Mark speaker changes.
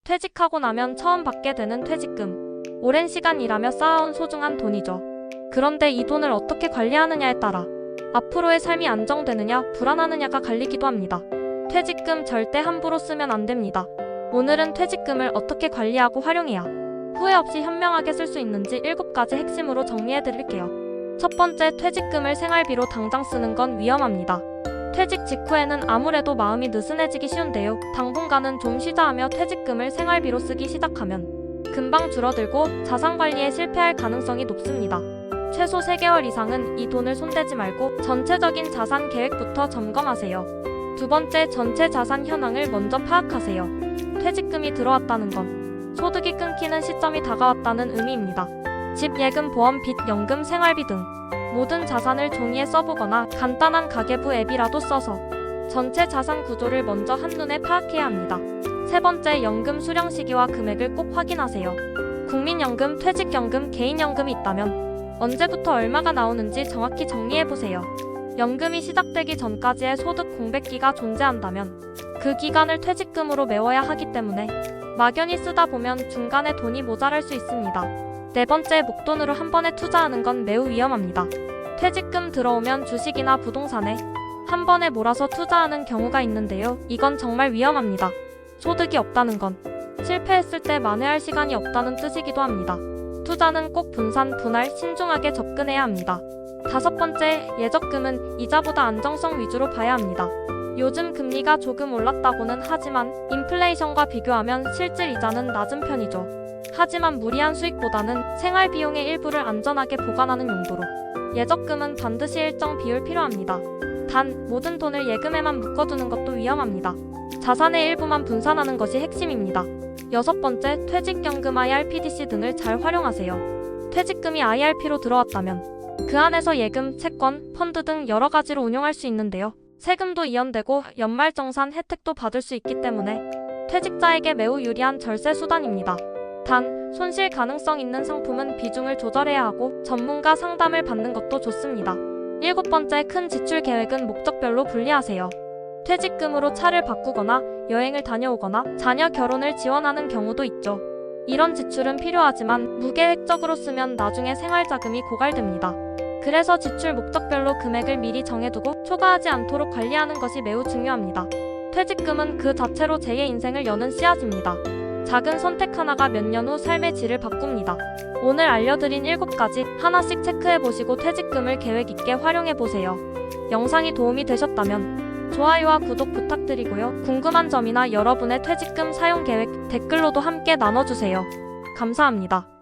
Speaker 1: 퇴직하고 나면 처음 받게 되는 퇴직금. 오랜 시간 일하며 쌓아온 소중한 돈이죠. 그런데 이 돈을 어떻게 관리하느냐에 따라 앞으로의 삶이 안정되느냐, 불안하느냐가 갈리기도 합니다. 퇴직금 절대 함부로 쓰면 안 됩니다. 오늘은 퇴직금을 어떻게 관리하고 활용해야 후회 없이 현명하게 쓸 수 있는지 7가지 핵심으로 정리해 드릴게요. 첫 번째, 퇴직금을 생활비로 당장 쓰는 건 위험합니다. 퇴직 직후에는 아무래도 마음이 느슨해지기 쉬운데요. 당분간은 좀 쉬자 하며 퇴직금을 생활비로 쓰기 시작하면 금방 줄어들고 자산 관리에 실패할 가능성이 높습니다. 최소 3개월 이상은 이 돈을 손대지 말고 전체적인 자산 계획부터 점검하세요. 두 번째, 전체 자산 현황을 먼저 파악하세요. 퇴직금이 들어왔다는 건 소득이 끊기는 시점이 다가왔다는 의미입니다. 집, 예금, 보험, 빚, 연금, 생활비 등 모든 자산을 종이에 써보거나 간단한 가계부 앱이라도 써서 전체 자산 구조를 먼저 한눈에 파악해야 합니다. 세 번째, 연금 수령 시기와 금액을 꼭 확인하세요. 국민연금, 퇴직연금, 개인연금이 있다면 언제부터 얼마가 나오는지 정확히 정리해보세요. 연금이 시작되기 전까지의 소득 공백기가 존재한다면 그 기간을 퇴직금으로 메워야 하기 때문에 막연히 쓰다 보면 중간에 돈이 모자랄 수 있습니다. 네 번째, 목돈으로 한 번에 투자하는 건 매우 위험합니다. 퇴직금 들어오면 주식이나 부동산에 한 번에 몰아서 투자하는 경우가 있는데요. 이건 정말 위험합니다. 소득이 없다는 건 실패했을 때 만회할 시간이 없다는 뜻이기도 합니다. 투자는 꼭 분산, 분할, 신중하게 접근해야 합니다. 다섯 번째, 예적금은 이자보다 안정성 위주로 봐야 합니다. 요즘 금리가 조금 올랐다고는 하지만 인플레이션과 비교하면 실질 이자는 낮은 편이죠. 하지만 무리한 수익보다는 생활비용의 일부를 안전하게 보관하는 용도로 예적금은 반드시 일정 비율 필요합니다. 단, 모든 돈을 예금에만 묶어두는 것도 위험합니다. 자산의 일부만 분산하는 것이 핵심입니다. 여섯 번째, 퇴직연금, IRPDC 등을 잘 활용하세요. 퇴직금이 IRP로 들어왔다면 그 안에서 예금, 채권, 펀드 등 여러 가지로 운용할 수 있는데요. 세금도 이연되고 연말정산 혜택도 받을 수 있기 때문에 퇴직자에게 매우 유리한 절세 수단입니다. 단, 손실 가능성 있는 상품은 비중을 조절해야 하고 전문가 상담을 받는 것도 좋습니다. 일곱 번째, 큰 지출 계획은 목적별로 분리하세요. 퇴직금으로 차를 바꾸거나 여행을 다녀오거나 자녀 결혼을 지원하는 경우도 있죠. 이런 지출은 필요하지만 무계획적으로 쓰면 나중에 생활자금이 고갈됩니다. 그래서 지출 목적별로 금액을 미리 정해두고 초과하지 않도록 관리하는 것이 매우 중요합니다. 퇴직금은 그 자체로 제2의 인생을 여는 씨앗입니다. 작은 선택 하나가 몇 년 후 삶의 질을 바꿉니다. 오늘 알려드린 7가지 하나씩 체크해보시고 퇴직금을 계획 있게 활용해보세요. 영상이 도움이 되셨다면 좋아요와 구독 부탁드리고요. 궁금한 점이나 여러분의 퇴직금 사용 계획 댓글로도 함께 나눠주세요. 감사합니다.